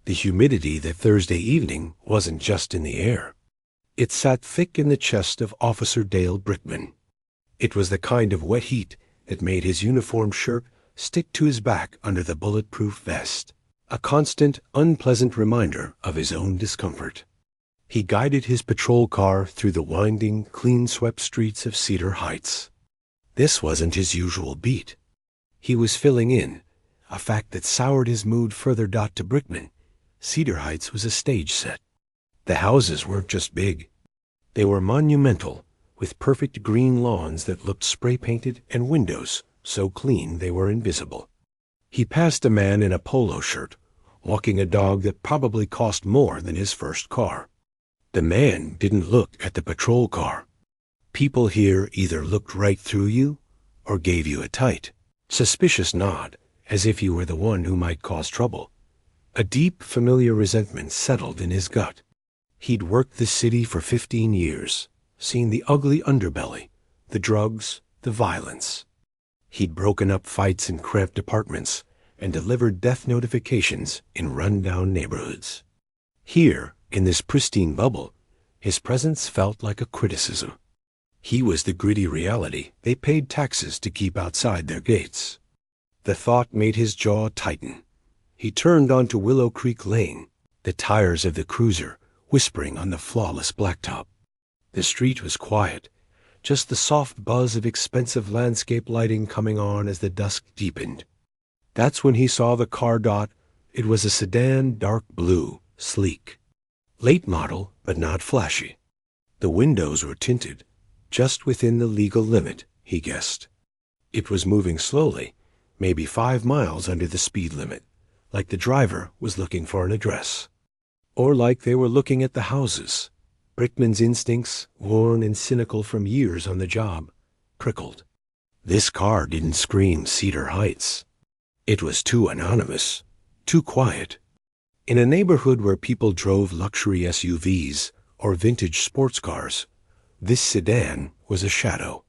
The humidity that Thursday evening wasn't just in the air. It sat thick in the chest of Officer Dale Brickman. It was the kind of wet heat that made his uniform shirt stick to his back under the bulletproof vest, a constant, unpleasant reminder of his own discomfort. He guided his patrol car through the winding, clean-swept streets of Cedar Heights. This wasn't his usual beat. He was filling in, a fact that soured his mood further. To Brickman, Cedar Heights was a stage set. The houses weren't just big. They were monumental, with perfect green lawns that looked spray-painted and windows so clean they were invisible. He passed a man in a polo shirt, walking a dog that probably cost more than his first car. The man didn't look at the patrol car. People here either looked right through you or gave you a tight, suspicious nod, as if you were the one who might cause trouble. A deep, familiar resentment settled in his gut. He'd worked this city for 15 years, seen the ugly underbelly, the drugs, the violence. He'd broken up fights in cramped apartments and delivered death notifications in run-down neighborhoods. Here, in this pristine bubble, his presence felt like a criticism. He was the gritty reality they paid taxes to keep outside their gates. The thought made his jaw tighten. He turned onto Willow Creek Lane, the tires of the cruiser whispering on the flawless blacktop. The street was quiet, just the soft buzz of expensive landscape lighting coming on as the dusk deepened. That's when he saw the car. It was a sedan, dark blue, sleek. Late model, but not flashy. The windows were tinted, just within the legal limit, he guessed. It was moving slowly, maybe 5 miles under the speed limit, like the driver was looking for an address. Or like they were looking at the houses. Brickman's instincts, worn and cynical from years on the job, prickled. This car didn't scream Cedar Heights. It was too anonymous, too quiet. In a neighborhood where people drove luxury SUVs or vintage sports cars, this sedan was a shadow.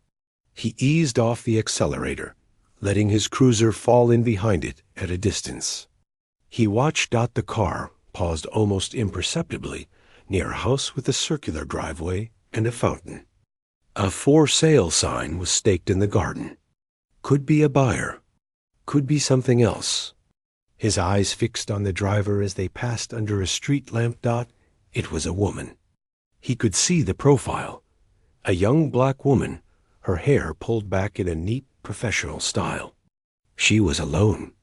He eased off the accelerator, letting his cruiser fall in behind it at a distance. He watched. The car paused almost imperceptibly near a house with a circular driveway and a fountain. A for sale sign was staked in the garden. Could be a buyer. Could be something else. His eyes fixed on the driver as they passed under a street lamp. It was a woman. He could see the profile. A young black woman, her hair pulled back in a neat, professional style. She was alone.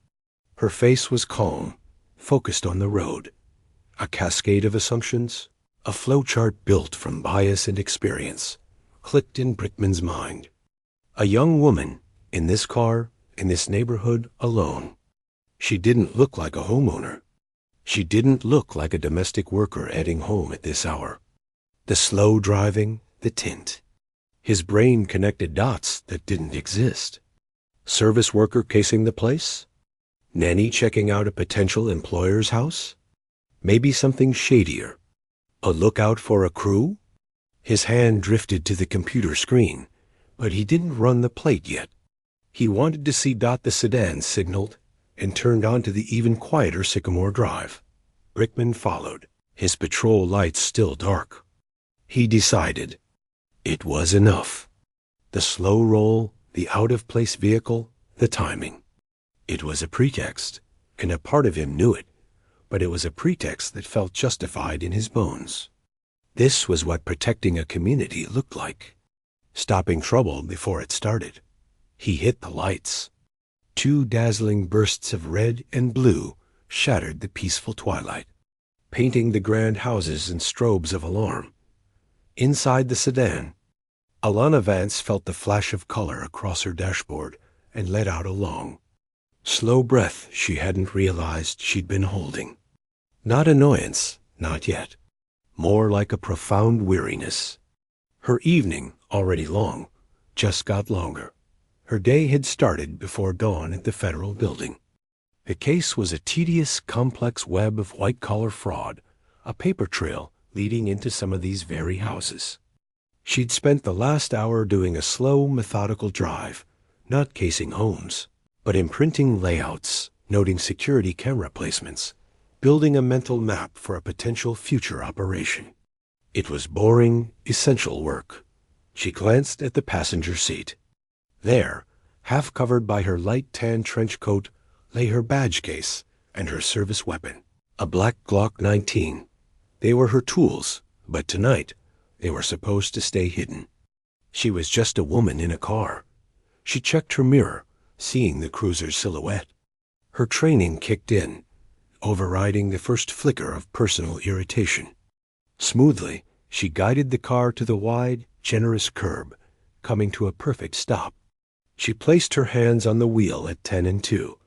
Her face was calm, focused on the road. A cascade of assumptions, a flowchart built from bias and experience, clicked in Brickman's mind. A young woman, in this car, in this neighborhood, alone. She didn't look like a homeowner. She didn't look like a domestic worker heading home at this hour. The slow driving, the tint. His brain connected dots that didn't exist. Service worker casing the place? Nanny checking out a potential employer's house? Maybe something shadier. A lookout for a crew? His hand drifted to the computer screen, but he didn't run the plate yet. He wanted to see. The sedan signaled and turned onto the even quieter Sycamore Drive. Brickman followed, his patrol lights still dark. He decided. It was enough. The slow roll, the out-of-place vehicle, the timing. It was a pretext, and a part of him knew it, but it was a pretext that felt justified in his bones. This was what protecting a community looked like. Stopping trouble before it started. He hit the lights. 2 dazzling bursts of red and blue shattered the peaceful twilight, painting the grand houses in strobes of alarm. Inside the sedan, Alana Vance felt the flash of color across her dashboard and let out a long, slow breath she hadn't realized she'd been holding. Not annoyance, not yet. More like a profound weariness. Her evening, already long, just got longer. Her day had started before dawn at the federal building. The case was a tedious, complex web of white-collar fraud, a paper trail leading into some of these very houses. She'd spent the last hour doing a slow, methodical drive, not casing homes, but imprinting layouts, noting security camera placements, building a mental map for a potential future operation. It was boring, essential work. She glanced at the passenger seat. There, half covered by her light tan trench coat, lay her badge case and her service weapon, a black Glock 19. They were her tools, but tonight they were supposed to stay hidden. She was just a woman in a car. She checked her mirror, seeing the cruiser's silhouette. Her training kicked in, overriding the first flicker of personal irritation. Smoothly, she guided the car to the wide, generous curb, coming to a perfect stop. She placed her hands on the wheel at 10 and 2,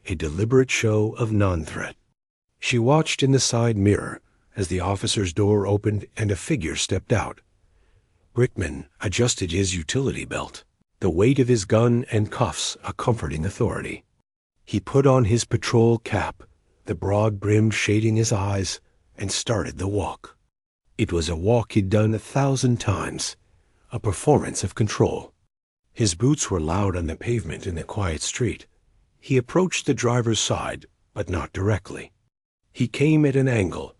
a deliberate show of non-threat. She watched in the side mirror as the officer's door opened and a figure stepped out. Brickman adjusted his utility belt, the weight of his gun and cuffs a comforting authority. He put on his patrol cap, the broad brim shading his eyes, and started the walk. It was a walk he'd done 1,000 times, a performance of control. His boots were loud on the pavement in the quiet street. He approached the driver's side, but not directly. He came at an angle,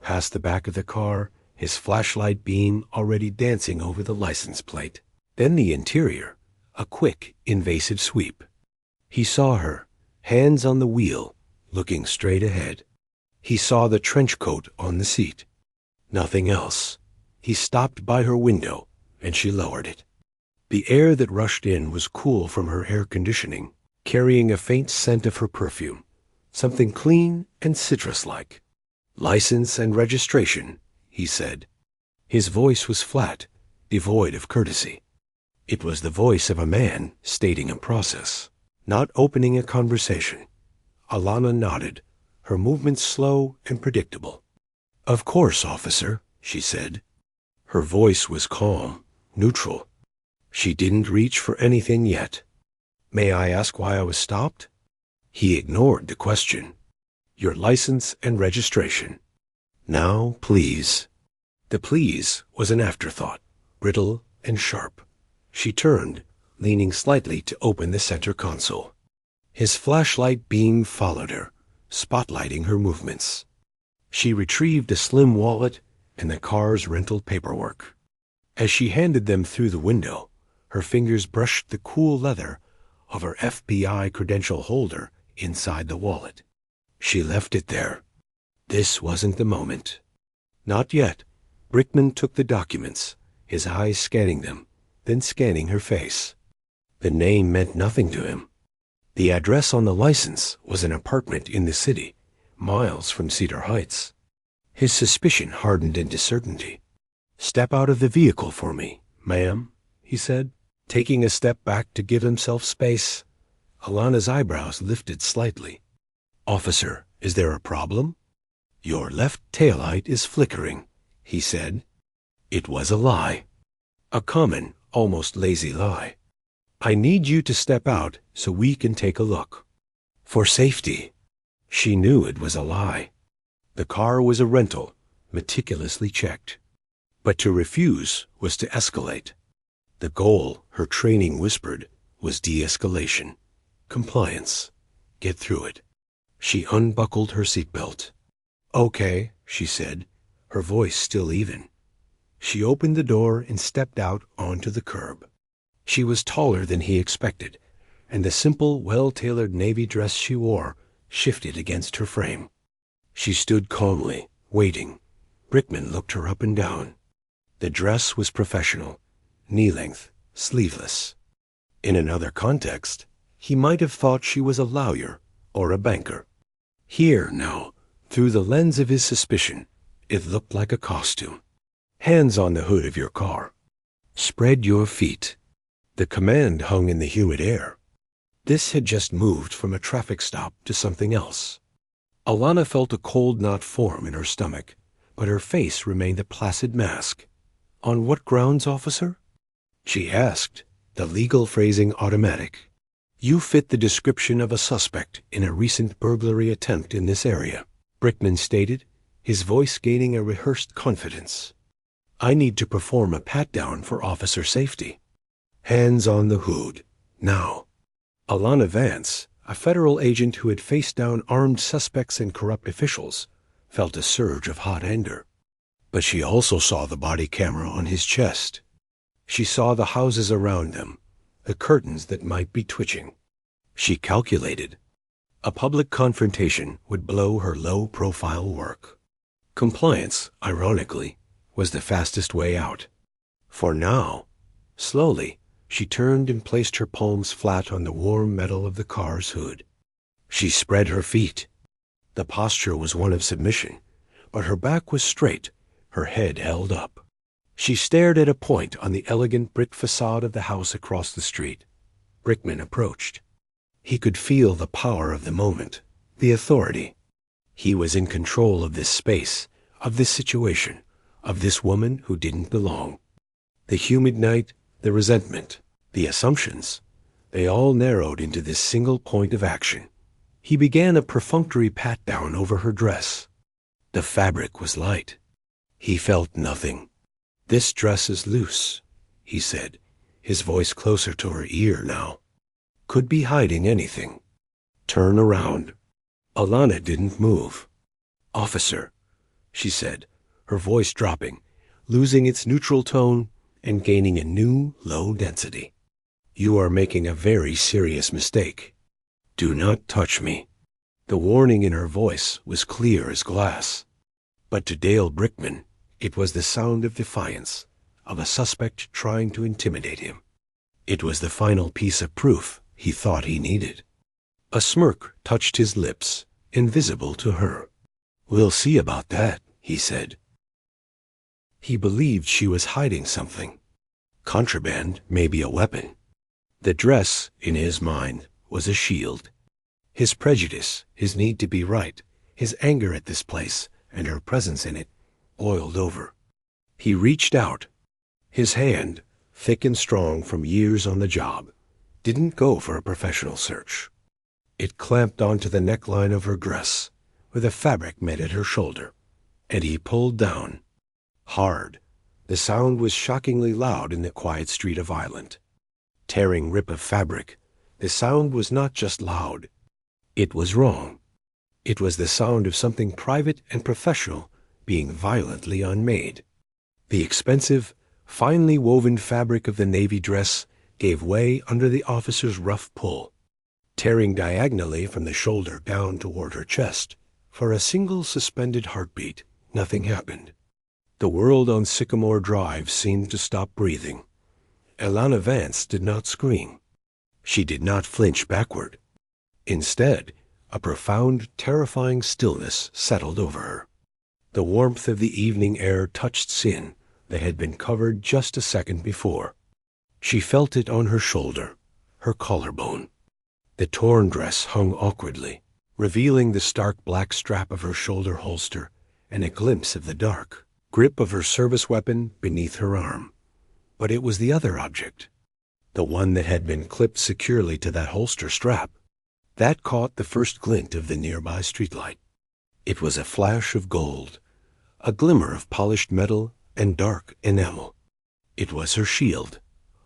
past the back of the car, his flashlight beam already dancing over the license plate. Then the interior, a quick, invasive sweep. He saw her, hands on the wheel, looking straight ahead. He saw the trench coat on the seat. Nothing else. He stopped by her window, and she lowered it. The air that rushed in was cool from her air conditioning, carrying a faint scent of her perfume, something clean and citrus-like. "License and registration," he said. His voice was flat, devoid of courtesy. It was the voice of a man stating a process, not opening a conversation. Alana nodded, her movements slow and predictable. "Of course, officer," she said. Her voice was calm, neutral. She didn't reach for anything yet. "May I ask why I was stopped?" He ignored the question. "Your license and registration." "Now, please." The please was an afterthought, brittle and sharp. She turned, leaning slightly to open the center console. His flashlight beam followed her, spotlighting her movements. She retrieved a slim wallet and the car's rental paperwork. As she handed them through the window, her fingers brushed the cool leather of her FBI credential holder inside the wallet. She left it there. This wasn't the moment. Not yet. Brickman took the documents, his eyes scanning them, then scanning her face. The name meant nothing to him. The address on the license was an apartment in the city, miles from Cedar Heights. His suspicion hardened into certainty. "Step out of the vehicle for me, ma'am," he said, taking a step back to give himself space. Alana's eyebrows lifted slightly. "Officer, is there a problem?" "Your left taillight is flickering," he said. It was a lie. A common, almost lazy lie. "I need you to step out so we can take a look." "For safety." She knew it was a lie. The car was a rental, meticulously checked. But to refuse was to escalate. The goal, her training whispered, was de-escalation. Compliance. Get through it. She unbuckled her seatbelt. "Okay," she said, her voice still even. She opened the door and stepped out onto the curb. She was taller than he expected, and the simple, well-tailored navy dress she wore shifted against her frame. She stood calmly, waiting. Brickman looked her up and down. The dress was professional, knee-length, sleeveless. In another context, he might have thought she was a lawyer or a banker. Here, now, through the lens of his suspicion, it looked like a costume. "Hands on the hood of your car. Spread your feet." The command hung in the humid air. This had just moved from a traffic stop to something else. Alana felt a cold knot form in her stomach, but her face remained a placid mask. "On what grounds, officer?" She asked, the legal phrasing automatic. "You fit the description of a suspect in a recent burglary attempt in this area," Brickman stated, his voice gaining a rehearsed confidence. "I need to perform a pat-down for officer safety." "Hands on the hood. Now." Alana Vance, a federal agent who had faced down armed suspects and corrupt officials, felt a surge of hot anger. But she also saw the body camera on his chest. She saw the houses around them, the curtains that might be twitching. She calculated. A public confrontation would blow her low-profile work. Compliance, ironically, was the fastest way out. For now, slowly, she turned and placed her palms flat on the warm metal of the car's hood. She spread her feet. The posture was one of submission, but her back was straight, her head held up. She stared at a point on the elegant brick facade of the house across the street. Brickman approached. He could feel the power of the moment, the authority. He was in control of this space, of this situation, of this woman who didn't belong. The humid night, the resentment, the assumptions, they all narrowed into this single point of action. He began a perfunctory pat-down over her dress. The fabric was light. He felt nothing. "This dress is loose," he said, his voice closer to her ear now. "Could be hiding anything. Turn around." Alana didn't move. "Officer," she said, her voice dropping, losing its neutral tone and gaining a new, low density. "You are making a very serious mistake. Do not touch me." The warning in her voice was clear as glass. But to Dale Brickman, it was the sound of defiance, of a suspect trying to intimidate him. It was the final piece of proof he thought he needed. A smirk touched his lips, invisible to her. "We'll see about that," he said. He believed she was hiding something. Contraband, maybe a weapon. The dress, in his mind, was a shield. His prejudice, his need to be right, his anger at this place, and her presence in it, oiled over. He reached out. His hand, thick and strong from years on the job, didn't go for a professional search. It clamped onto the neckline of her dress, where the fabric met at her shoulder, and he pulled down. Hard. The sound was shockingly loud in the quiet street of Island. Tearing rip of fabric, the sound was not just loud. It was wrong. It was the sound of something private and professional being violently unmade. The expensive, finely woven fabric of the navy dress gave way under the officer's rough pull, tearing diagonally from the shoulder down toward her chest. For a single suspended heartbeat, nothing happened. The world on Sycamore Drive seemed to stop breathing. Alana Vance did not scream. She did not flinch backward. Instead, a profound, terrifying stillness settled over her. The warmth of the evening air touched sin that had been covered just a second before. She felt it on her shoulder, her collarbone. The torn dress hung awkwardly, revealing the stark black strap of her shoulder holster and a glimpse of the dark grip of her service weapon beneath her arm. But it was the other object, the one that had been clipped securely to that holster strap. That caught the first glint of the nearby streetlight. It was a flash of gold, a glimmer of polished metal and dark enamel. It was her shield.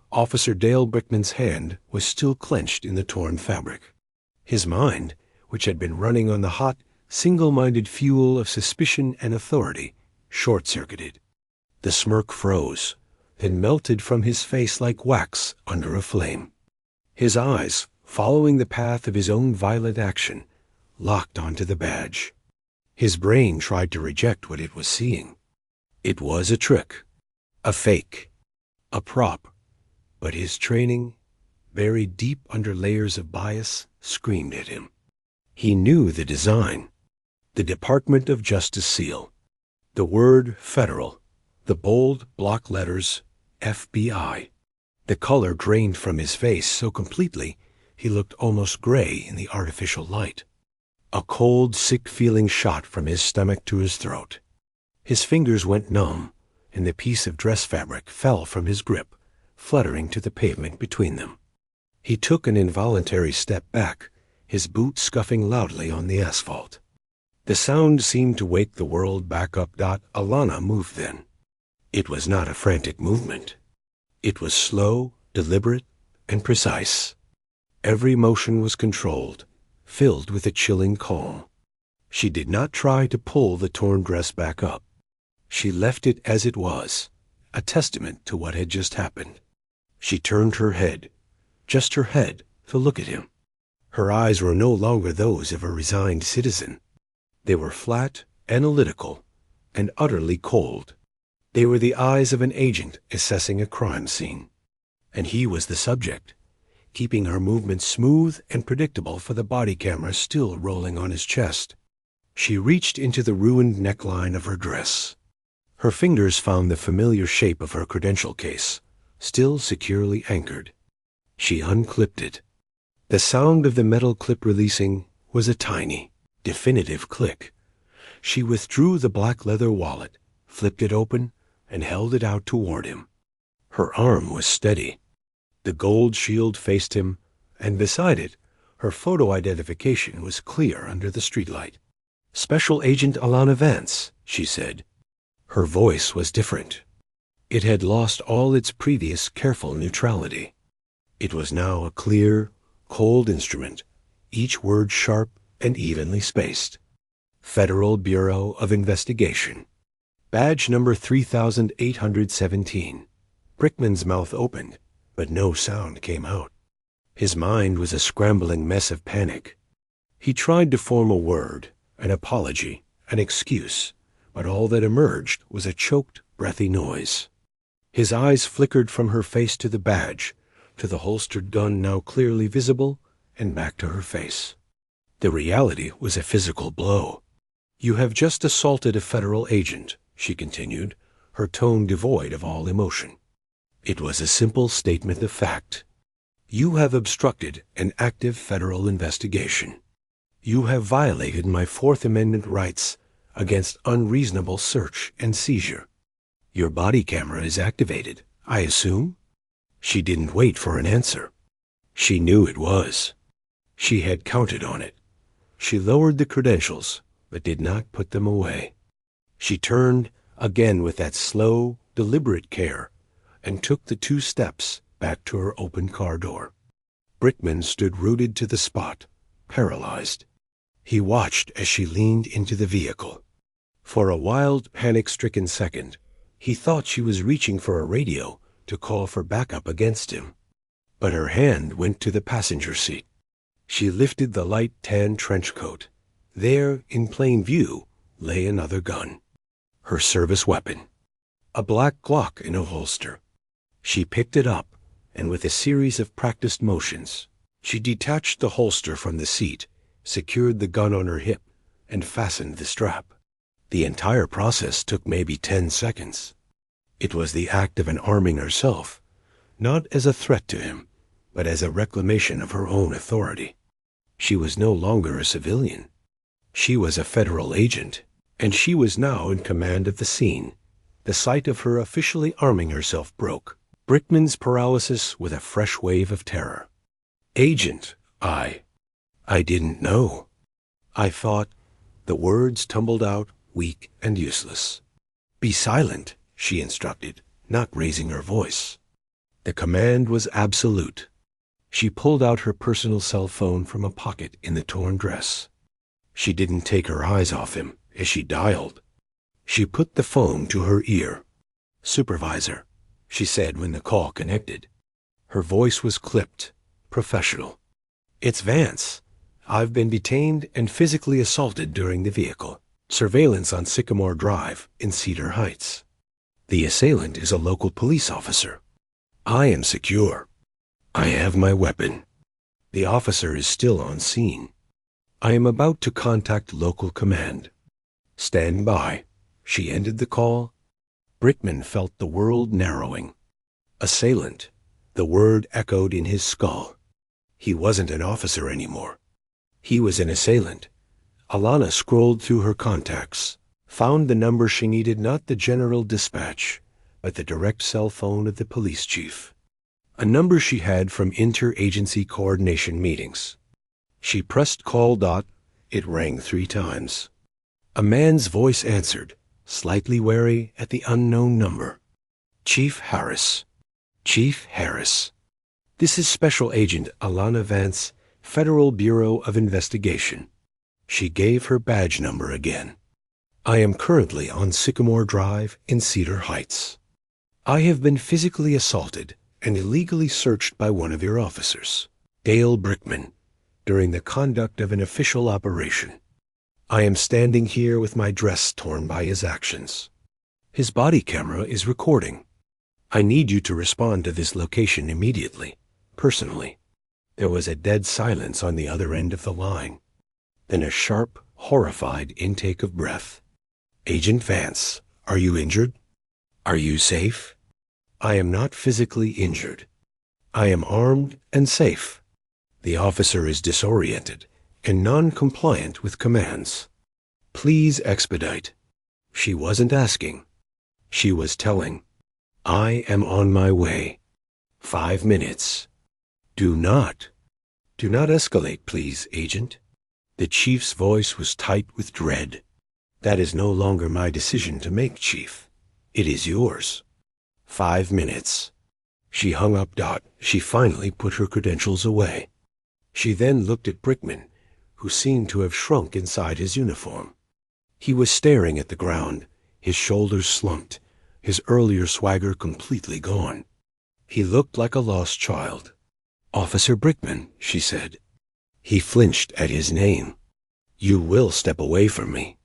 Officer Dale Brickman's hand was still clenched in the torn fabric. His mind, which had been running on the hot, single-minded fuel of suspicion and authority, short-circuited. The smirk froze, then melted from his face like wax under a flame. His eyes, following the path of his own violent action, locked onto the badge. His brain tried to reject what it was seeing. It was a trick, a fake, a prop, but his training, buried deep under layers of bias, screamed at him. He knew the design, the Department of Justice seal, the word federal, the bold block letters FBI. The color drained from his face so completely he looked almost gray in the artificial light. A cold, sick feeling shot from his stomach to his throat. His fingers went numb, and the piece of dress fabric fell from his grip, fluttering to the pavement between them. He took an involuntary step back, his boot scuffing loudly on the asphalt. The sound seemed to wake the world back up. Alana moved then. It was not a frantic movement. It was slow, deliberate, and precise. Every motion was controlled, filled with a chilling calm. She did not try to pull the torn dress back up. She left it as it was, a testament to what had just happened. She turned her head, just her head, to look at him. Her eyes were no longer those of a resigned citizen. They were flat, analytical, and utterly cold. They were the eyes of an agent assessing a crime scene. And he was the subject, keeping her movements smooth and predictable for the body camera still rolling on his chest. She reached into the ruined neckline of her dress. Her fingers found the familiar shape of her credential case, still securely anchored. She unclipped it. The sound of the metal clip releasing was a tiny, definitive click. She withdrew the black leather wallet, flipped it open, and held it out toward him. Her arm was steady. The gold shield faced him, and beside it, her photo identification was clear under the streetlight. "Special Agent Alana Vance," she said. Her voice was different. It had lost all its previous careful neutrality. It was now a clear, cold instrument, each word sharp and evenly spaced. Federal Bureau of Investigation. Badge number 3817. Brickman's mouth opened, but no sound came out. His mind was a scrambling mess of panic. He tried to form a word, an apology, an excuse, but all that emerged was a choked, breathy noise. His eyes flickered from her face to the badge, to the holstered gun now clearly visible, and back to her face. The reality was a physical blow. "You have just assaulted a federal agent," she continued, her tone devoid of all emotion. It was a simple statement of fact. "You have obstructed an active federal investigation. You have violated my Fourth Amendment rights against unreasonable search and seizure. Your body camera is activated, I assume?" She didn't wait for an answer. She knew it was. She had counted on it. She lowered the credentials, but did not put them away. She turned, again with that slow, deliberate care, and took the 2 steps back to her open car door. Brickman stood rooted to the spot, paralyzed. He watched as she leaned into the vehicle. For a wild, panic-stricken second, he thought she was reaching for a radio to call for backup against him. But her hand went to the passenger seat. She lifted the light tan trench coat. There, in plain view, lay another gun. Her service weapon. A black Glock in a holster. She picked it up, and with a series of practiced motions, she detached the holster from the seat, secured the gun on her hip, and fastened the strap. The entire process took maybe 10 seconds. It was the act of an arming herself, not as a threat to him, but as a reclamation of her own authority. She was no longer a civilian. She was a federal agent, and she was now in command of the scene. The sight of her officially arming herself broke Brickman's paralysis with a fresh wave of terror. "Agent, I didn't know. I thought," the words tumbled out, weak and useless. "Be silent," she instructed, not raising her voice. The command was absolute. She pulled out her personal cell phone from a pocket in the torn dress. She didn't take her eyes off him as she dialed. She put the phone to her ear. "Supervisor," she said when the call connected. Her voice was clipped, professional. "It's Vance. I've been detained and physically assaulted during the vehicle. Surveillance on Sycamore Drive in Cedar Heights. The assailant is a local police officer. I am secure. I have my weapon. The officer is still on scene. I am about to contact local command. Stand by." She ended the call. Brickman felt the world narrowing. Assailant. The word echoed in his skull. He wasn't an officer anymore. He was an assailant. Alana scrolled through her contacts, found the number she needed, not the general dispatch, but the direct cell phone of the police chief. A number she had from inter-agency coordination meetings. She pressed call dot. It rang 3 times. A man's voice answered, slightly wary at the unknown number. "Chief Harris. Chief Harris." This is Special Agent Alana Vance, Federal Bureau of Investigation. She gave her badge number again. I am currently on Sycamore Drive in Cedar Heights. I have been physically assaulted and illegally searched by one of your officers, Dale Brickman, during the conduct of an official operation. I am standing here with my dress torn by his actions. His body camera is recording. I need you to respond to this location immediately, personally. There was a dead silence on the other end of the line. Then a sharp, horrified intake of breath. Agent Vance, are you injured? Are you safe? I am not physically injured. I am armed and safe. The officer is disoriented and non-compliant with commands. Please expedite. She wasn't asking. She was telling. I am on my way. 5 minutes. Do not escalate, please, Agent. The chief's voice was tight with dread. That is no longer my decision to make, Chief. It is yours. 5 minutes. She hung up. She finally put her credentials away. She then looked at Brickman, who seemed to have shrunk inside his uniform. He was staring at the ground, his shoulders slumped, his earlier swagger completely gone. He looked like a lost child. Officer Brickman, she said. He flinched at his name. You will step away from me.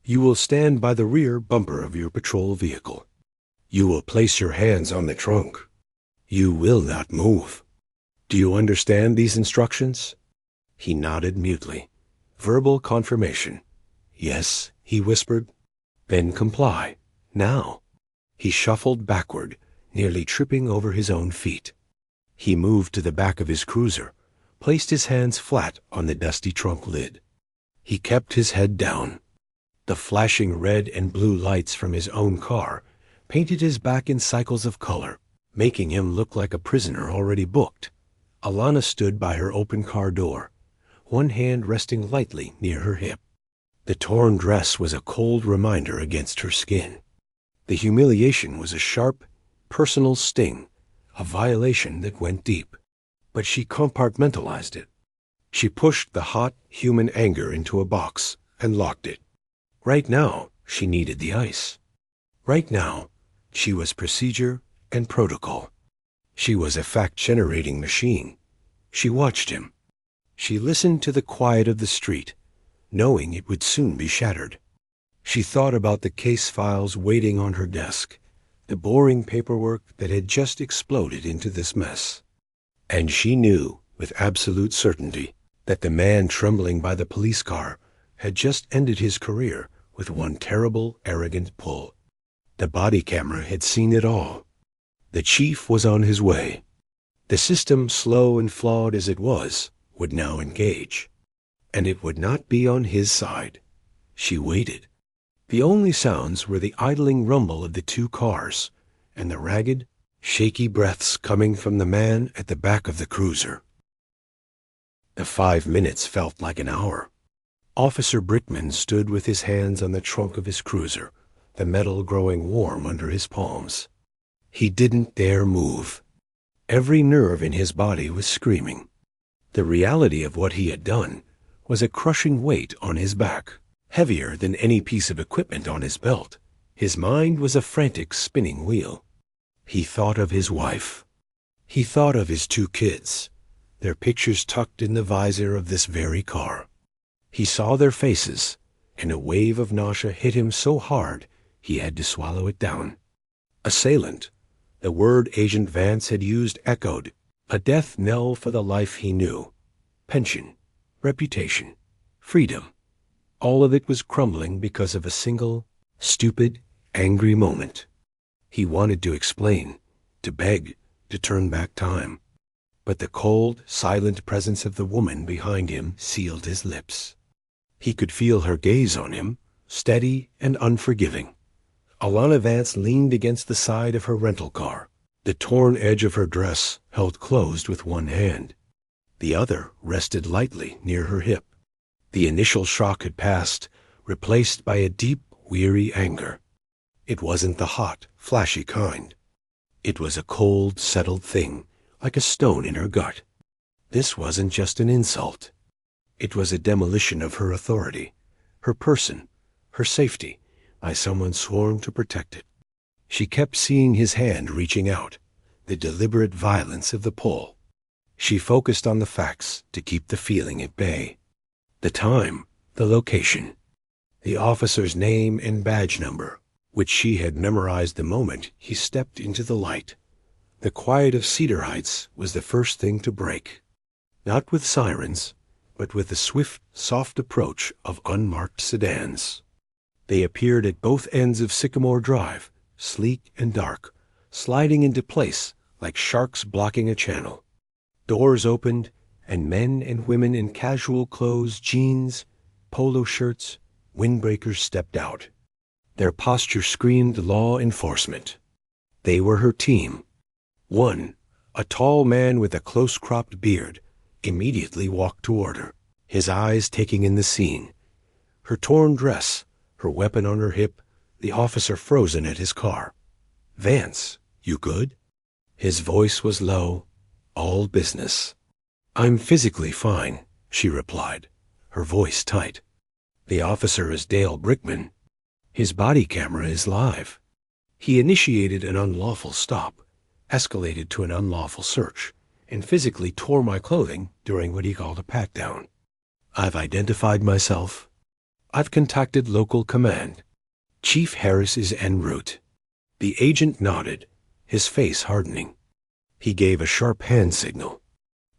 You will stand by the rear bumper of your patrol vehicle. You will place your hands on the trunk. You will not move. Do you understand these instructions? He nodded mutely. Verbal confirmation. Yes, he whispered. Then comply. Now. He shuffled backward, nearly tripping over his own feet. He moved to the back of his cruiser, placed his hands flat on the dusty trunk lid. He kept his head down. The flashing red and blue lights from his own car painted his back in cycles of color, making him look like a prisoner already booked. Alana stood by her open car door, one hand resting lightly near her hip. The torn dress was a cold reminder against her skin. The humiliation was a sharp, personal sting, a violation that went deep. But she compartmentalized it. She pushed the hot, human anger into a box and locked it. Right now, she needed the ice. Right now, she was procedure and protocol. She was a fact-generating machine. She watched him. She listened to the quiet of the street, knowing it would soon be shattered. She thought about the case files waiting on her desk, the boring paperwork that had just exploded into this mess. And she knew, with absolute certainty, that the man trembling by the police car had just ended his career with one terrible, arrogant pull. The body camera had seen it all. The chief was on his way. The system, slow and flawed as it was, would now engage. And it would not be on his side. She waited. The only sounds were the idling rumble of the two cars and the ragged, shaky breaths coming from the man at the back of the cruiser. The 5 minutes felt like an hour. Officer Brickman stood with his hands on the trunk of his cruiser, the metal growing warm under his palms. He didn't dare move. Every nerve in his body was screaming. The reality of what he had done was a crushing weight on his back, heavier than any piece of equipment on his belt. His mind was a frantic spinning wheel. He thought of his wife. He thought of his 2 kids, their pictures tucked in the visor of this very car. He saw their faces, and a wave of nausea hit him so hard he had to swallow it down. Assailant. The word Agent Vance had used echoed, a death knell for the life he knew. Pension, reputation, freedom. All of it was crumbling because of a single, stupid, angry moment. He wanted to explain, to beg, to turn back time. But the cold, silent presence of the woman behind him sealed his lips. He could feel her gaze on him, steady and unforgiving. Alana Vance leaned against the side of her rental car, the torn edge of her dress held closed with one hand. The other rested lightly near her hip. The initial shock had passed, replaced by a deep, weary anger. It wasn't the hot, flashy kind. It was a cold, settled thing, like a stone in her gut. This wasn't just an insult. It was a demolition of her authority, her person, her safety, by someone sworn to protect it. She kept seeing his hand reaching out, the deliberate violence of the pull. She focused on the facts to keep the feeling at bay. The time, the location, the officer's name and badge number, which she had memorized the moment he stepped into the light. The quiet of Cedar Heights was the first thing to break. Not with sirens, but with the swift, soft approach of unmarked sedans. They appeared at both ends of Sycamore Drive, sleek and dark, sliding into place like sharks blocking a channel. Doors opened, and men and women in casual clothes, jeans, polo shirts, windbreakers stepped out. Their posture screamed law enforcement. They were her team. One, a tall man with a close-cropped beard, immediately walked toward her, his eyes taking in the scene. Her torn dress, her weapon on her hip, the officer frozen at his car. "Vance, you good?" His voice was low, all business. "I'm physically fine," she replied, her voice tight. "The officer is Dale Brickman. His body camera is live. He initiated an unlawful stop, escalated to an unlawful search, and physically tore my clothing during what he called a pat-down. I've identified myself. I've contacted local command. Chief Harris is en route." The agent nodded, his face hardening. He gave a sharp hand signal.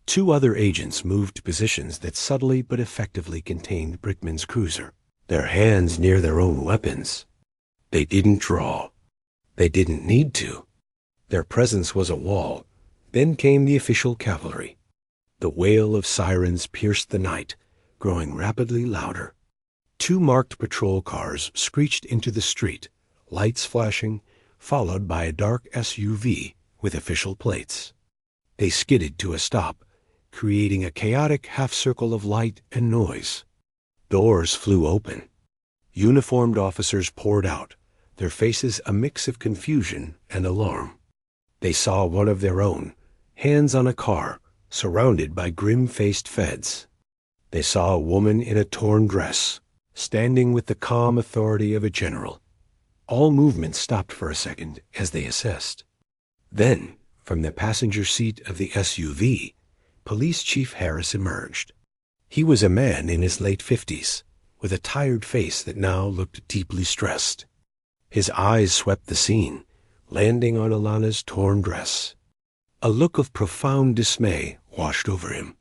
Two other agents moved to positions that subtly but effectively contained Brickman's cruiser, their hands near their own weapons. They didn't draw. They didn't need to. Their presence was a wall. Then came the official cavalry. The wail of sirens pierced the night, growing rapidly louder. Two marked patrol cars screeched into the street, lights flashing, followed by a dark SUV with official plates. They skidded to a stop, creating a chaotic half-circle of light and noise. Doors flew open. Uniformed officers poured out, their faces a mix of confusion and alarm. They saw one of their own, hands on a car, surrounded by grim-faced feds. They saw a woman in a torn dress, standing with the calm authority of a general. All movement stopped for a second as they assessed. Then, from the passenger seat of the SUV, Police Chief Harris emerged. He was a man in his late 50s, with a tired face that now looked deeply stressed. His eyes swept the scene, landing on Alana's torn dress. A look of profound dismay washed over him.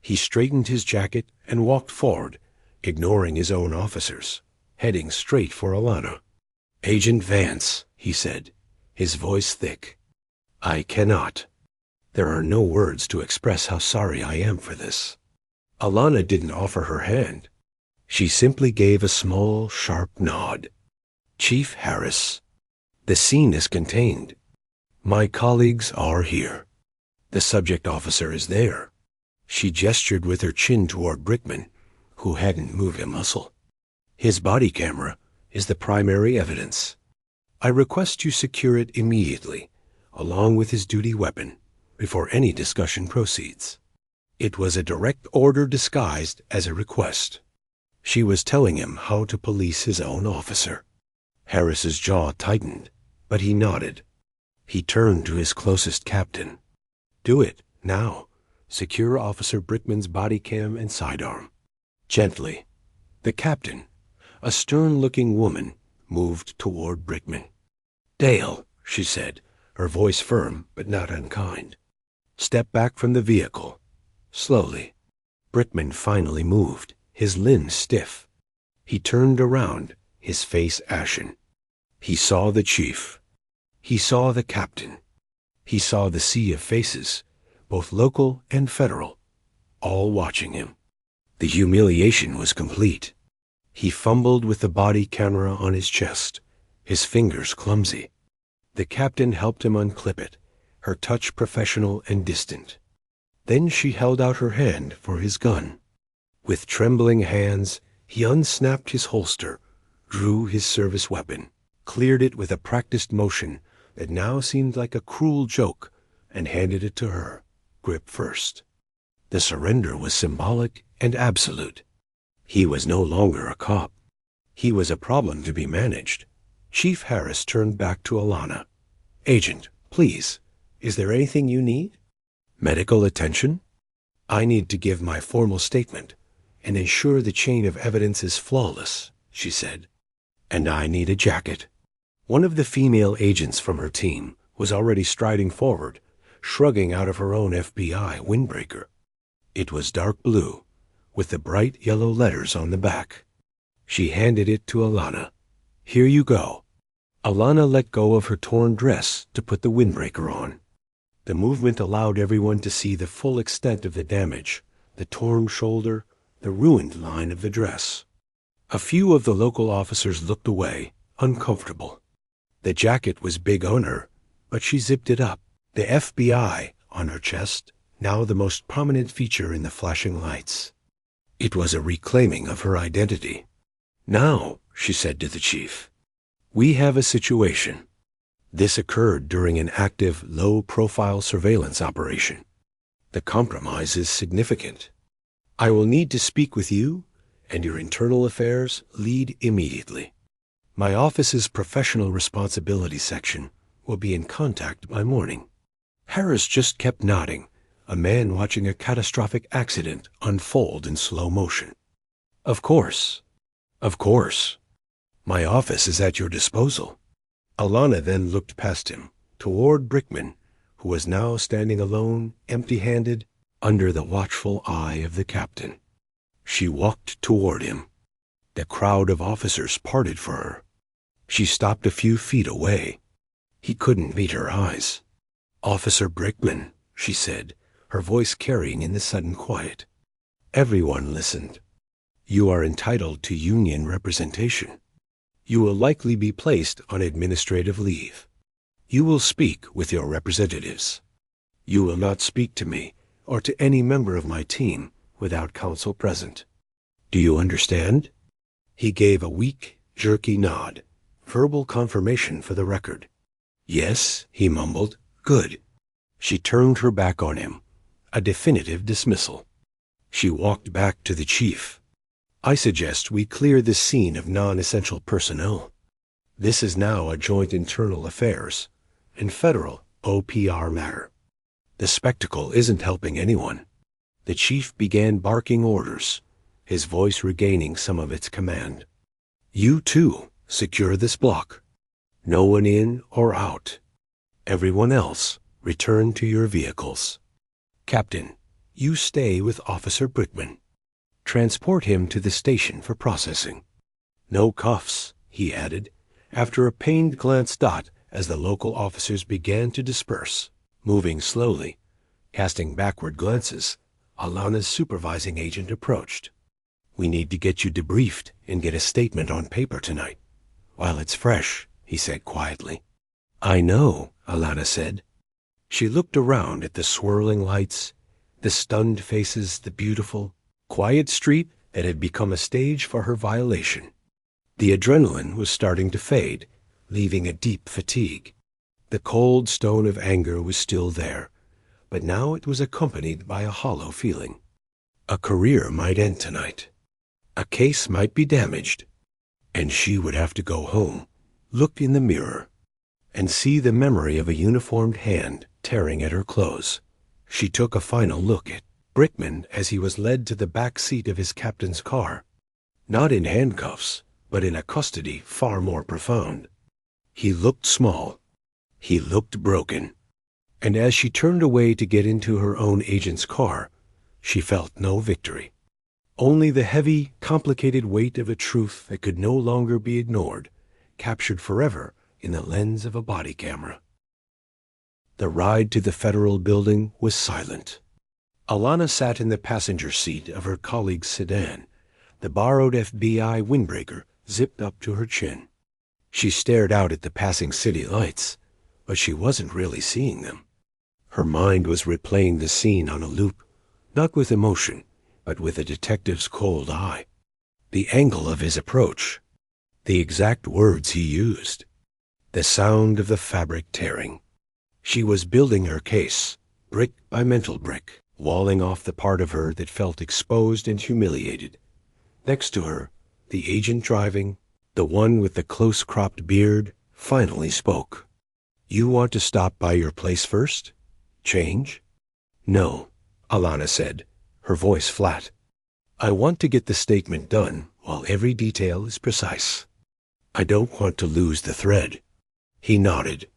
He straightened his jacket and walked forward, ignoring his own officers, heading straight for Alana. "Agent Vance," he said, his voice thick. "I cannot. There are no words to express how sorry I am for this." Alana didn't offer her hand. She simply gave a small, sharp nod. "Chief Harris, the scene is contained. My colleagues are here. The subject officer is there." She gestured with her chin toward Brickman, who hadn't moved a muscle. "His body camera is the primary evidence. I request you secure it immediately, along with his duty weapon, before any discussion proceeds." It was a direct order disguised as a request. She was telling him how to police his own officer. Harris's jaw tightened, but he nodded. He turned to his closest captain. "Do it, now. Secure Officer Brickman's body cam and sidearm." Gently, the captain, a stern-looking woman, moved toward Brickman. "Dale," she said, her voice firm but not unkind. "Step back from the vehicle. Slowly." Brickman finally moved, his limbs stiff. He turned around, his face ashen. He saw the chief. He saw the captain. He saw the sea of faces, both local and federal, all watching him. The humiliation was complete. He fumbled with the body camera on his chest, his fingers clumsy. The captain helped him unclip it, her touch professional and distant. Then she held out her hand for his gun. With trembling hands, he unsnapped his holster, drew his service weapon, cleared it with a practiced motion that now seemed like a cruel joke, and handed it to her, grip first. The surrender was symbolic and absolute. He was no longer a cop. He was a problem to be managed. Chief Harris turned back to Alana. "Agent, please, is there anything you need? Medical attention? I need to give my formal statement and ensure the chain of evidence is flawless," she said. "And I need a jacket." One of the female agents from her team was already striding forward, shrugging out of her own FBI windbreaker. It was dark blue, with the bright yellow letters on the back. She handed it to Alana. "Here you go." Alana let go of her torn dress to put the windbreaker on. The movement allowed everyone to see the full extent of the damage, the torn shoulder, the ruined line of the dress. A few of the local officers looked away, uncomfortable. The jacket was big on her, but she zipped it up, the FBI on her chest, now the most prominent feature in the flashing lights. It was a reclaiming of her identity. "Now," she said to the chief, "we have a situation. This occurred during an active, low-profile surveillance operation. The compromise is significant. I will need to speak with you and your internal affairs lead immediately. My office's professional responsibility section will be in contact by morning." Harris just kept nodding, a man watching a catastrophic accident unfold in slow motion. "Of course. Of course. My office is at your disposal." Alana then looked past him, toward Brickman, who was now standing alone, empty-handed, under the watchful eye of the captain. She walked toward him. The crowd of officers parted for her. She stopped a few feet away. He couldn't meet her eyes. "Officer Brickman," she said, her voice carrying in the sudden quiet. Everyone listened. "You are entitled to union representation. You will likely be placed on administrative leave. You will speak with your representatives. You will not speak to me or to any member of my team without counsel present. Do you understand?" He gave a weak, jerky nod, verbal confirmation for the record. "Yes," he mumbled. "Good." She turned her back on him, a definitive dismissal. She walked back to the chief. "I suggest we clear this scene of non-essential personnel. This is now a joint internal affairs and federal OPR matter. The spectacle isn't helping anyone." The chief began barking orders, his voice regaining some of its command. "You too, secure this block. No one in or out. Everyone else, return to your vehicles. Captain, you stay with Officer Brickman. Transport him to the station for processing. No cuffs," he added, after a pained glance as the local officers began to disperse, moving slowly. Casting backward glances, Alana's supervising agent approached. "We need to get you debriefed and get a statement on paper tonight, while it's fresh," he said quietly. "I know," Alana said. She looked around at the swirling lights, the stunned faces, the beautiful, quiet street that had become a stage for her violation. The adrenaline was starting to fade, leaving a deep fatigue. The cold stone of anger was still there, but now it was accompanied by a hollow feeling. A career might end tonight. A case might be damaged, and she would have to go home, look in the mirror, and see the memory of a uniformed hand tearing at her clothes. She took a final look at Brickman as he was led to the back seat of his captain's car, not in handcuffs, but in a custody far more profound. He looked small. He looked broken. And as she turned away to get into her own agent's car, she felt no victory. Only the heavy, complicated weight of a truth that could no longer be ignored, captured forever in the lens of a body camera. The ride to the federal building was silent. Alana sat in the passenger seat of her colleague's sedan, the borrowed FBI windbreaker zipped up to her chin. She stared out at the passing city lights, but she wasn't really seeing them. Her mind was replaying the scene on a loop, not with emotion, but with a detective's cold eye. The angle of his approach, the exact words he used, the sound of the fabric tearing. She was building her case, brick by mental brick, walling off the part of her that felt exposed and humiliated. Next to her, the agent driving, the one with the close-cropped beard, finally spoke. "You want to stop by your place first? Change?" "No," Alana said, her voice flat. "I want to get the statement done while every detail is precise. I don't want to lose the thread." He nodded.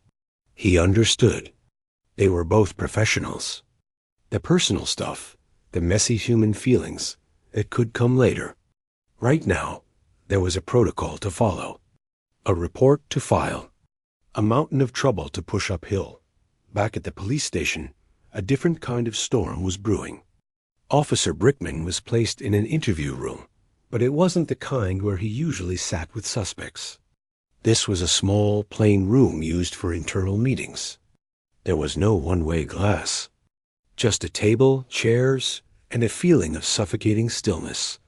He understood. They were both professionals. The personal stuff, the messy human feelings, it could come later. Right now, there was a protocol to follow, a report to file, a mountain of trouble to push uphill. Back at the police station, a different kind of storm was brewing. Officer Brickman was placed in an interview room, but it wasn't the kind where he usually sat with suspects. This was a small, plain room used for internal meetings. There was no one-way glass. Just a table, chairs, and a feeling of suffocating stillness.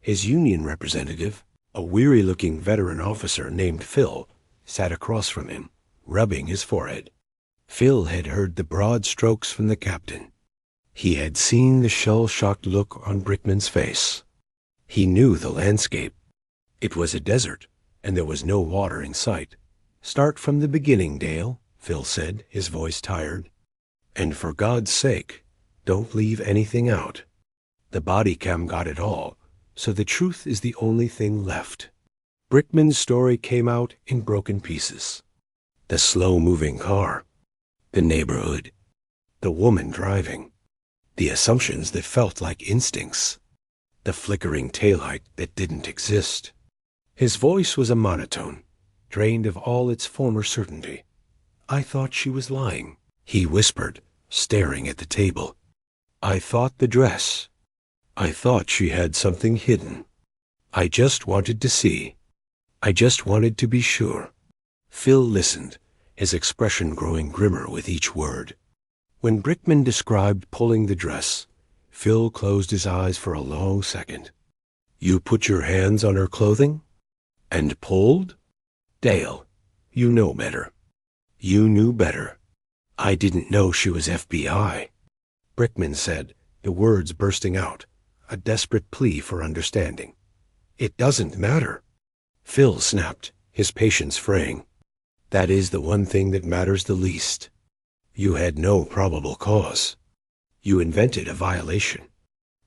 His union representative, a weary-looking veteran officer named Phil, sat across from him, rubbing his forehead. Phil had heard the broad strokes from the captain. He had seen the shell-shocked look on Brickman's face. He knew the landscape. It was a desert, and there was no water in sight. "Start from the beginning, Dale," Phil said, his voice tired. "And for God's sake, don't leave anything out. The body cam got it all, so the truth is the only thing left." Brickman's story came out in broken pieces. The slow-moving car, the neighborhood, the woman driving, the assumptions that felt like instincts, the flickering taillight that didn't exist. His voice was a monotone, drained of all its former certainty. "I thought she was lying," he whispered, staring at the table. "I thought the dress. I thought she had something hidden. I just wanted to see. I just wanted to be sure." Phil listened, his expression growing grimmer with each word. When Brickman described pulling the dress, Phil closed his eyes for a long second. "You put your hands on her clothing? And pulled? Dale, you know better. You knew better. I didn't know she was FBI." Brickman said, the words bursting out, a desperate plea for understanding. "It doesn't matter." Phil snapped, his patience fraying. "That is the one thing that matters the least. You had no probable cause. You invented a violation.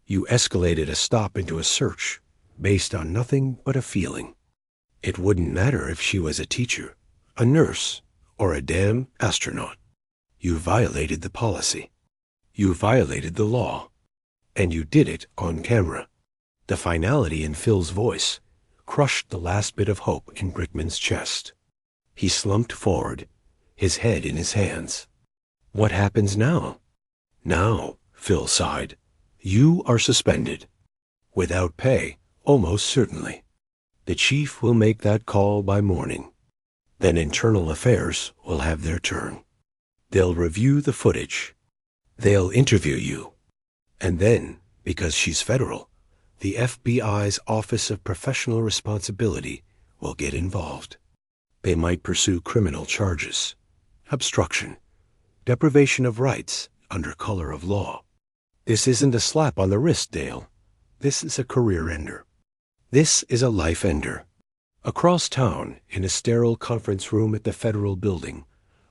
You escalated a stop into a search based on nothing but a feeling. It wouldn't matter if she was a teacher, a nurse, or a damn astronaut. You violated the policy. You violated the law. And you did it on camera." The finality in Phil's voice crushed the last bit of hope in Brickman's chest. He slumped forward, his head in his hands. "What happens now?" "Now," Phil sighed, "you are suspended. Without pay, almost certainly. The chief will make that call by morning. Then Internal Affairs will have their turn. They'll review the footage. They'll interview you. And then, because she's federal, the FBI's Office of Professional Responsibility will get involved. They might pursue criminal charges, obstruction, deprivation of rights under color of law. This isn't a slap on the wrist, Dale. This is a career ender. This is a life ender." Across town, in a sterile conference room at the federal building,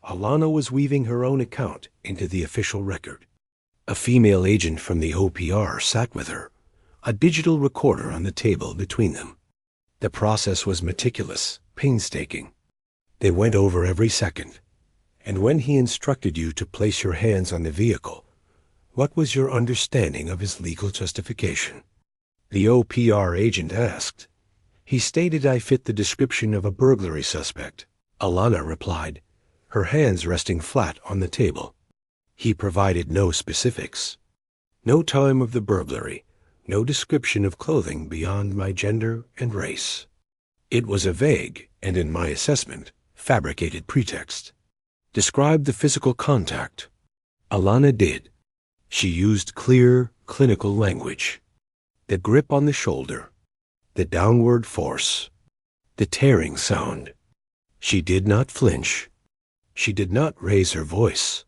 Alana was weaving her own account into the official record. A female agent from the OPR sat with her, a digital recorder on the table between them. The process was meticulous, painstaking. They went over every second. "And when he instructed you to place your hands on the vehicle, what was your understanding of his legal justification?" The OPR agent asked. "He stated I fit the description of a burglary suspect," Alana replied, her hands resting flat on the table. "He provided no specifics. No time of the burglary, no description of clothing beyond my gender and race. It was a vague, and in my assessment, fabricated pretext." "Describe the physical contact." Alana did. She used clear, clinical language. The grip on the shoulder, the downward force, the tearing sound. She did not flinch. She did not raise her voice.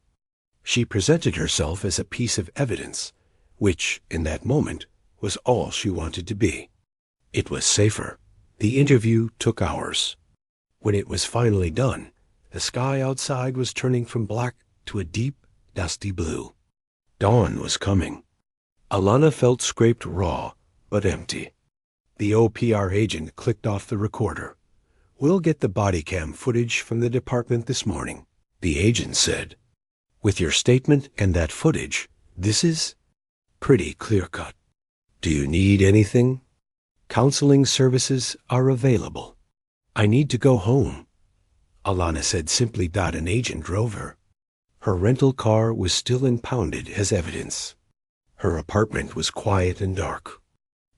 She presented herself as a piece of evidence, which, in that moment, was all she wanted to be. It was safer. The interview took hours. When it was finally done, the sky outside was turning from black to a deep, dusty blue. Dawn was coming. Alana felt scraped raw, but empty. The OPR agent clicked off the recorder. "We'll get the body cam footage from the department this morning," the agent said. "With your statement and that footage, this is pretty clear-cut. Do you need anything? Counseling services are available." "I need to go home," Alana said simply. An agent drove her. Her rental car was still impounded as evidence. Her apartment was quiet and dark.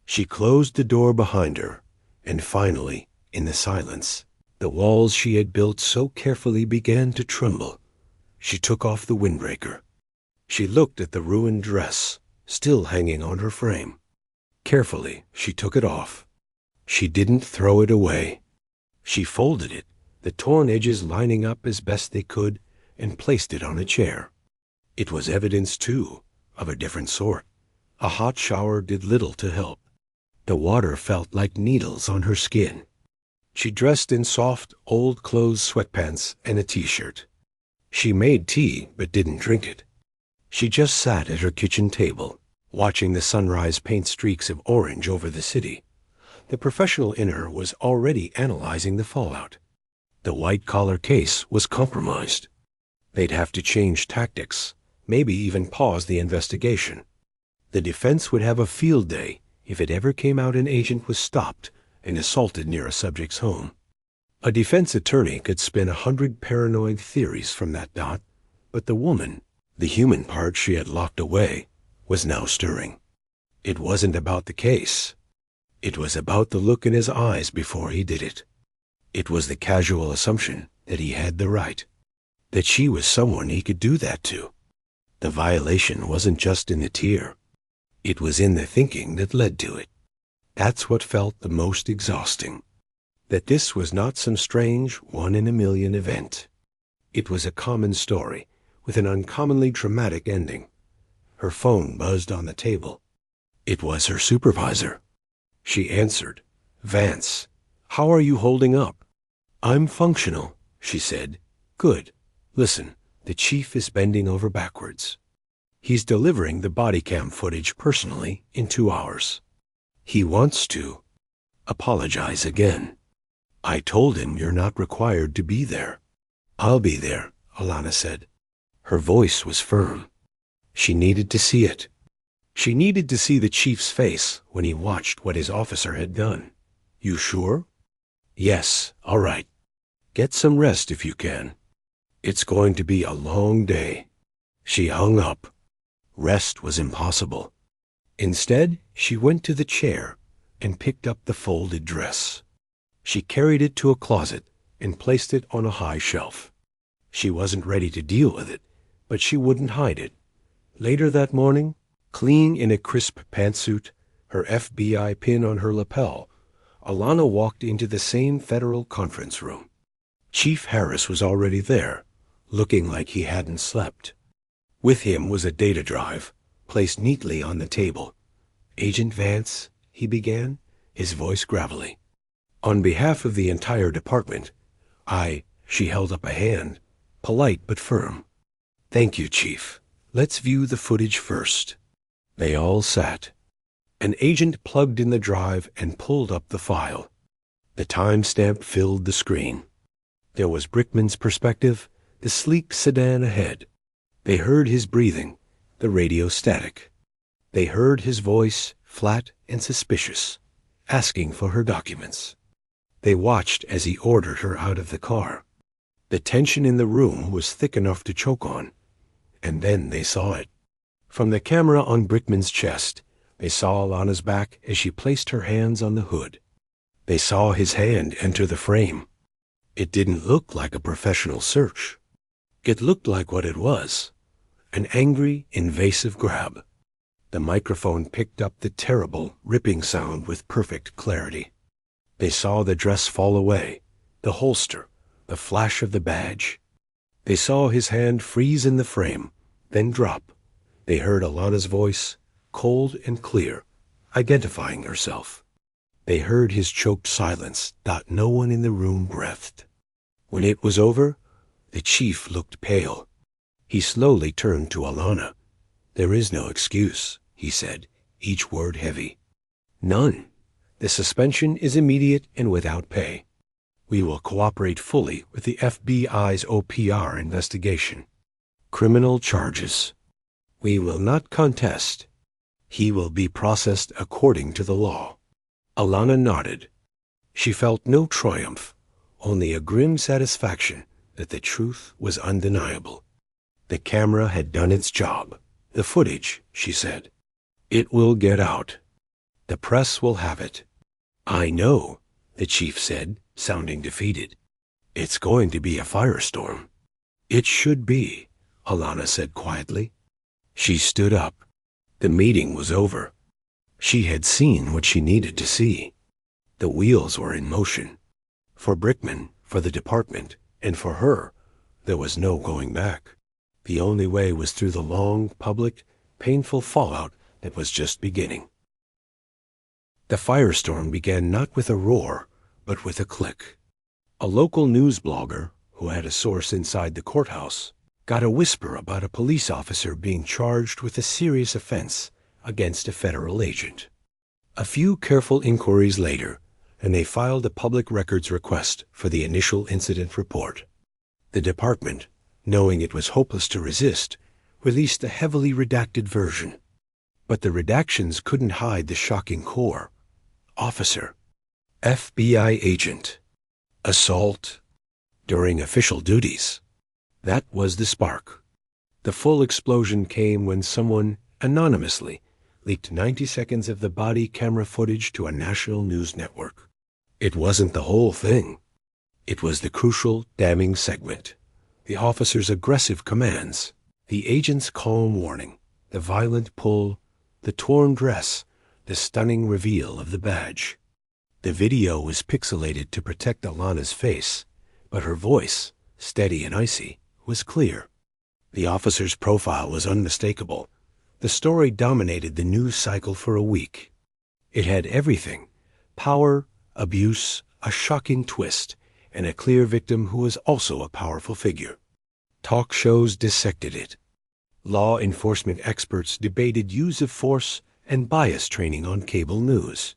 She closed the door behind her, and finally, in the silence, the walls she had built so carefully began to tremble. She took off the windbreaker. She looked at the ruined dress, still hanging on her frame. Carefully, she took it off. She didn't throw it away. She folded it, the torn edges lining up as best they could, and placed it on a chair. It was evidence, too, of a different sort. A hot shower did little to help. The water felt like needles on her skin. She dressed in soft, old-clothes sweatpants and a t-shirt. She made tea, but didn't drink it. She just sat at her kitchen table, watching the sunrise paint streaks of orange over the city. The professional in her was already analyzing the fallout. The white-collar case was compromised. They'd have to change tactics, maybe even pause the investigation. The defense would have a field day if it ever came out an agent was stopped and assaulted near a subject's home. A defense attorney could spin 100 paranoid theories from that dot, but the woman, the human part she had locked away, was now stirring. It wasn't about the case. It was about the look in his eyes before he did it. It was the casual assumption that he had the right, that she was someone he could do that to. The violation wasn't just in the tear. It was in the thinking that led to it. That's what felt the most exhausting. That this was not some strange one-in-a-million event. It was a common story with an uncommonly dramatic ending. Her phone buzzed on the table. It was her supervisor. She answered. "Vance, how are you holding up?" "I'm functional," she said. "Good. Listen, the chief is bending over backwards. He's delivering the body cam footage personally in 2 hours. He wants to apologize again. I told him you're not required to be there." "I'll be there," Alana said. Her voice was firm. She needed to see it. She needed to see the chief's face when he watched what his officer had done. "You sure?" "Yes, all right. Get some rest if you can. It's going to be a long day." She hung up. Rest was impossible. Instead, she went to the chair and picked up the folded dress. She carried it to a closet and placed it on a high shelf. She wasn't ready to deal with it, but she wouldn't hide it. Later that morning, clean in a crisp pantsuit, her FBI pin on her lapel, Alana walked into the same federal conference room. Chief Harris was already there, looking like he hadn't slept. With him was a data drive, placed neatly on the table. "Agent Vance," he began, his voice gravelly. "On behalf of the entire department, she held up a hand, polite but firm. "Thank you, Chief. Let's view the footage first." They all sat. An agent plugged in the drive and pulled up the file. The timestamp filled the screen. There was Brickman's perspective, the sleek sedan ahead. They heard his breathing, the radio static. They heard his voice, flat and suspicious, asking for her documents. They watched as he ordered her out of the car. The tension in the room was thick enough to choke on. And then they saw it. From the camera on Brickman's chest, they saw Alana's back as she placed her hands on the hood. They saw his hand enter the frame. It didn't look like a professional search. It looked like what it was, an angry, invasive grab. The microphone picked up the terrible, ripping sound with perfect clarity. They saw the dress fall away, the holster, the flash of the badge. They saw his hand freeze in the frame, then drop. They heard Alana's voice, cold and clear, identifying herself. They heard his choked silence that no one in the room breathed. When it was over, the chief looked pale. He slowly turned to Alana. "There is no excuse," he said, each word heavy. "None. The suspension is immediate and without pay. We will cooperate fully with the FBI's OPR investigation. Criminal charges. We will not contest. He will be processed according to the law." Alana nodded. She felt no triumph, only a grim satisfaction that the truth was undeniable. The camera had done its job. "The footage," she said. "It will get out. The press will have it." "I know," the chief said, sounding defeated. "It's going to be a firestorm." "It should be," Alana said quietly. She stood up. The meeting was over. She had seen what she needed to see. The wheels were in motion. For Brickman, for the department, and for her, there was no going back. The only way was through the long, public, painful fallout that was just beginning. The firestorm began not with a roar, but with a click. A local news blogger, who had a source inside the courthouse, got a whisper about a police officer being charged with a serious offense against a federal agent. A few careful inquiries later, and they filed a public records request for the initial incident report. The department, knowing it was hopeless to resist, released a heavily redacted version. But the redactions couldn't hide the shocking core. Officer, FBI agent, assault, during official duties. That was the spark. The full explosion came when someone, anonymously, leaked 90 seconds of the body camera footage to a national news network. It wasn't the whole thing. It was the crucial, damning segment. The officer's aggressive commands, the agent's calm warning, the violent pull, the torn dress, the stunning reveal of the badge. The video was pixelated to protect Alana's face, but her voice, steady and icy, was clear. The officer's profile was unmistakable. The story dominated the news cycle for a week. It had everything: power, abuse, a shocking twist, and a clear victim who was also a powerful figure. Talk shows dissected it. Law enforcement experts debated use of force and bias training on cable news.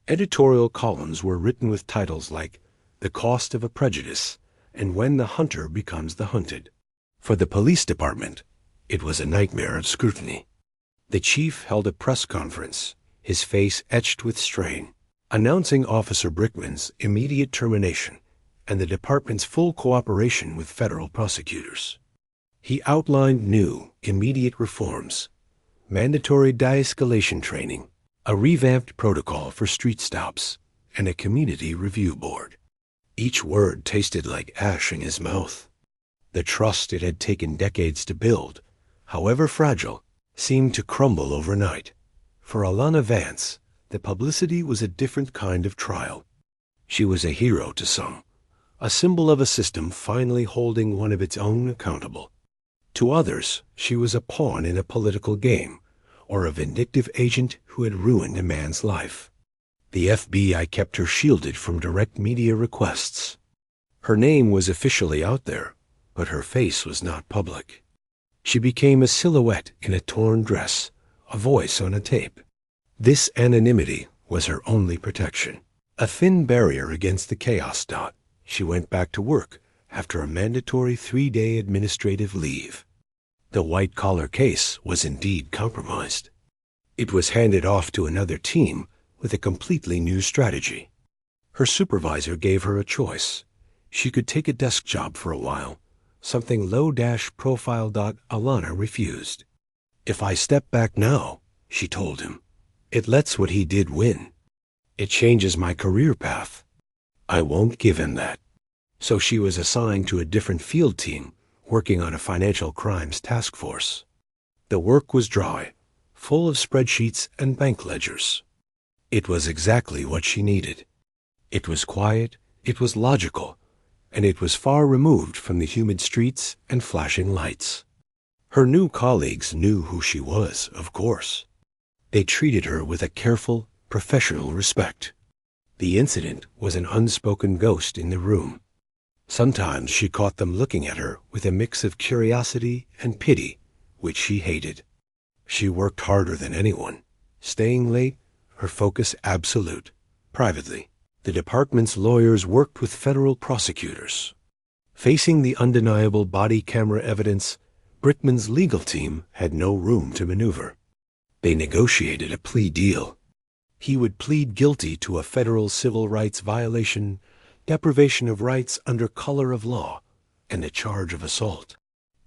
Editorial columns were written with titles like "The Cost of a Prejudice" and "When the Hunter Becomes the Hunted." For the police department, it was a nightmare of scrutiny. The chief held a press conference, his face etched with strain, announcing Officer Brickman's immediate termination and the department's full cooperation with federal prosecutors. He outlined new, immediate reforms: mandatory de-escalation training, a revamped protocol for street stops, and a community review board. Each word tasted like ash in his mouth. The trust it had taken decades to build, however fragile, seemed to crumble overnight. For Alana Vance, the publicity was a different kind of trial. She was a hero to some, a symbol of a system finally holding one of its own accountable. To others, she was a pawn in a political game, or a vindictive agent who had ruined a man's life. The FBI kept her shielded from direct media requests. Her name was officially out there, but her face was not public. She became a silhouette in a torn dress, a voice on a tape. This anonymity was her only protection, a thin barrier against the chaos. She went back to work after a mandatory 3-day administrative leave. The white-collar case was indeed compromised. It was handed off to another team with a completely new strategy. Her supervisor gave her a choice. She could take a desk job for a while, something low-profile. Alana refused. "If I step back now," she told him, "it lets what he did win. It changes my career path. I won't give him that." So she was assigned to a different field team, working on a financial crimes task force. The work was dry, full of spreadsheets and bank ledgers. It was exactly what she needed. It was quiet, it was logical, and it was far removed from the humid streets and flashing lights. Her new colleagues knew who she was, of course. They treated her with a careful, professional respect. The incident was an unspoken ghost in the room. Sometimes she caught them looking at her with a mix of curiosity and pity, which she hated. She worked harder than anyone, staying late, her focus absolute. Privately, the department's lawyers worked with federal prosecutors. Facing the undeniable body camera evidence, Brickman's legal team had no room to maneuver. They negotiated a plea deal. He would plead guilty to a federal civil rights violation, deprivation of rights under color of law, and a charge of assault.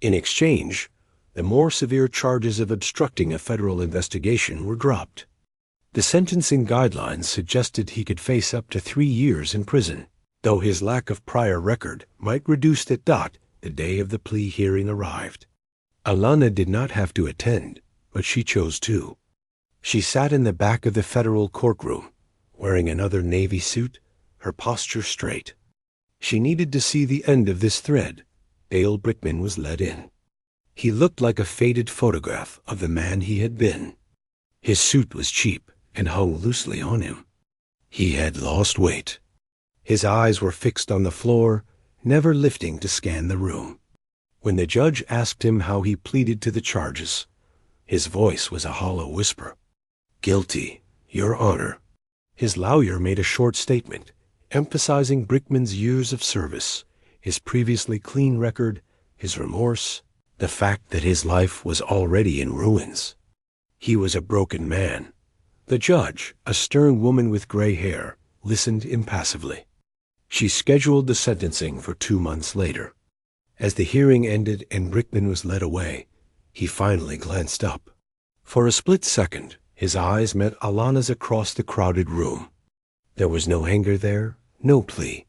In exchange, the more severe charges of obstructing a federal investigation were dropped. The sentencing guidelines suggested he could face up to 3 years in prison, though his lack of prior record might reduce that dot the day of the plea hearing arrived. Alana did not have to attend, but she chose to. She sat in the back of the federal courtroom, wearing another navy suit, her posture straight. She needed to see the end of this thread. Dale Brickman was let in. He looked like a faded photograph of the man he had been. His suit was cheap and hung loosely on him. He had lost weight. His eyes were fixed on the floor, never lifting to scan the room. When the judge asked him how he pleaded to the charges, his voice was a hollow whisper. "Guilty, Your Honor." His lawyer made a short statement, emphasizing Brickman's years of service, his previously clean record, his remorse, the fact that his life was already in ruins. He was a broken man. The judge, a stern woman with gray hair, listened impassively. She scheduled the sentencing for 2 months later. As the hearing ended and Brickman was led away, he finally glanced up. For a split second, his eyes met Alana's across the crowded room. There was no anger there, no plea,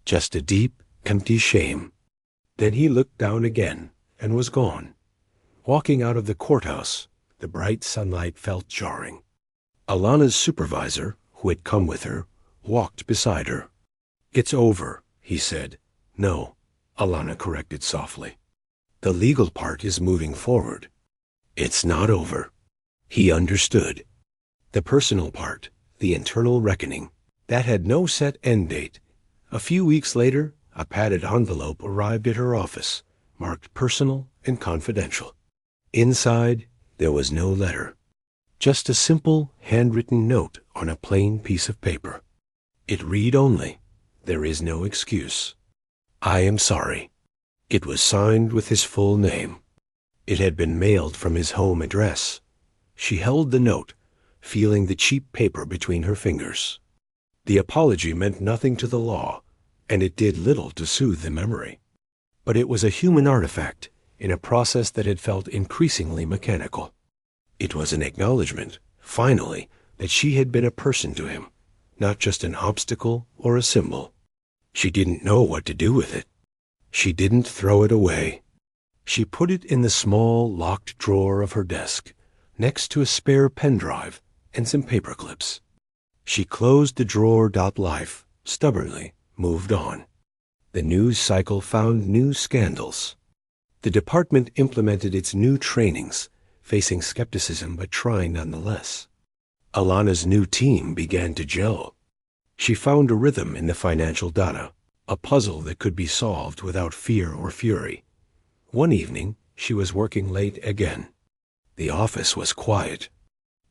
just a deep, empty shame. Then he looked down again and was gone. Walking out of the courthouse, the bright sunlight felt jarring. Alana's supervisor, who had come with her, walked beside her. "It's over," he said. "No," Alana corrected softly. "The legal part is moving forward." "It's not over." He understood. The personal part, the internal reckoning, that had no set end date. A few weeks later, a padded envelope arrived at her office, marked personal and confidential. Inside, there was no letter. Just a simple, handwritten note on a plain piece of paper. It read only, "There is no excuse. I am sorry." It was signed with his full name. It had been mailed from his home address. She held the note, feeling the cheap paper between her fingers. The apology meant nothing to the law, and it did little to soothe the memory. But it was a human artifact in a process that had felt increasingly mechanical. It was an acknowledgement, finally, that she had been a person to him, not just an obstacle or a symbol. She didn't know what to do with it. She didn't throw it away. She put it in the small, locked drawer of her desk, next to a spare pen drive and some paper clips. She closed the drawer. Life, stubbornly, moved on. The news cycle found new scandals. The department implemented its new trainings, facing skepticism but trying nonetheless. Alana's new team began to gel. She found a rhythm in the financial data, a puzzle that could be solved without fear or fury. One evening, she was working late again. The office was quiet.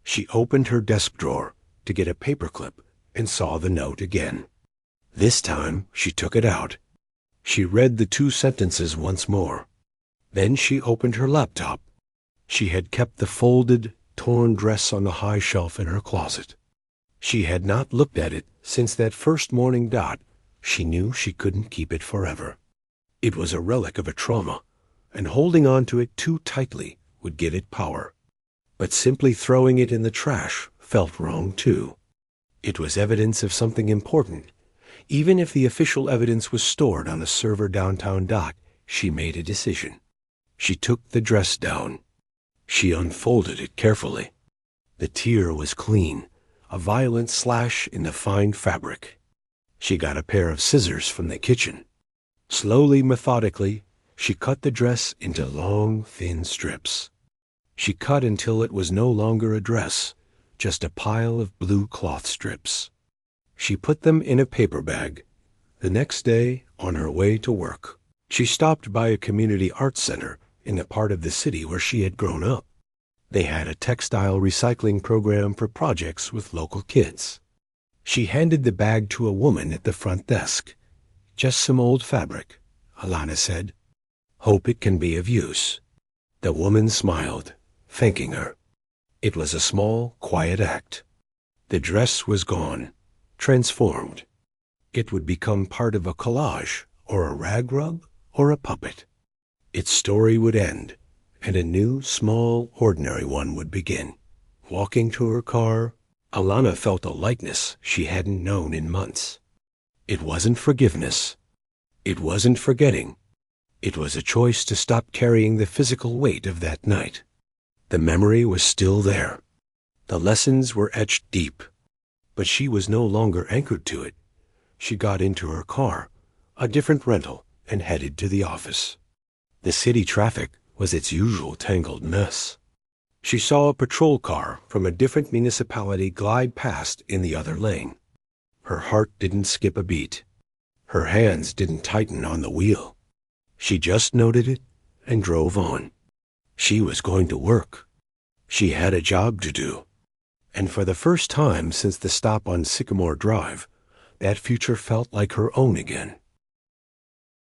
She opened her desk drawer to get a paperclip and saw the note again. This time, she took it out. She read the 2 sentences once more. Then she opened her laptop. She had kept the folded, torn dress on the high shelf in her closet. She had not looked at it since that first morning. She knew she couldn't keep it forever. It was a relic of a trauma, and holding on to it too tightly would give it power. But simply throwing it in the trash felt wrong too. It was evidence of something important. Even if the official evidence was stored on a server downtown. She made a decision. She took the dress down. She unfolded it carefully. The tear was clean, a violent slash in the fine fabric. She got a pair of scissors from the kitchen. Slowly, methodically, she cut the dress into long, thin strips. She cut until it was no longer a dress, just a pile of blue cloth strips. She put them in a paper bag. The next day, on her way to work, she stopped by a community arts center in the part of the city where she had grown up. They had a textile recycling program for projects with local kids. She handed the bag to a woman at the front desk. "Just some old fabric," Alana said. "Hope it can be of use." The woman smiled, thanking her. It was a small, quiet act. The dress was gone, transformed. It would become part of a collage, or a rag rug, or a puppet. Its story would end, and a new, small, ordinary one would begin. Walking to her car, Alana felt a lightness she hadn't known in months. It wasn't forgiveness. It wasn't forgetting. It was a choice to stop carrying the physical weight of that night. The memory was still there. The lessons were etched deep. But she was no longer anchored to it. She got into her car, a different rental, and headed to the office. The city traffic was its usual tangled mess. She saw a patrol car from a different municipality glide past in the other lane. Her heart didn't skip a beat. Her hands didn't tighten on the wheel. She just noted it and drove on. She was going to work. She had a job to do. And for the first time since the stop on Sycamore Drive, that future felt like her own again.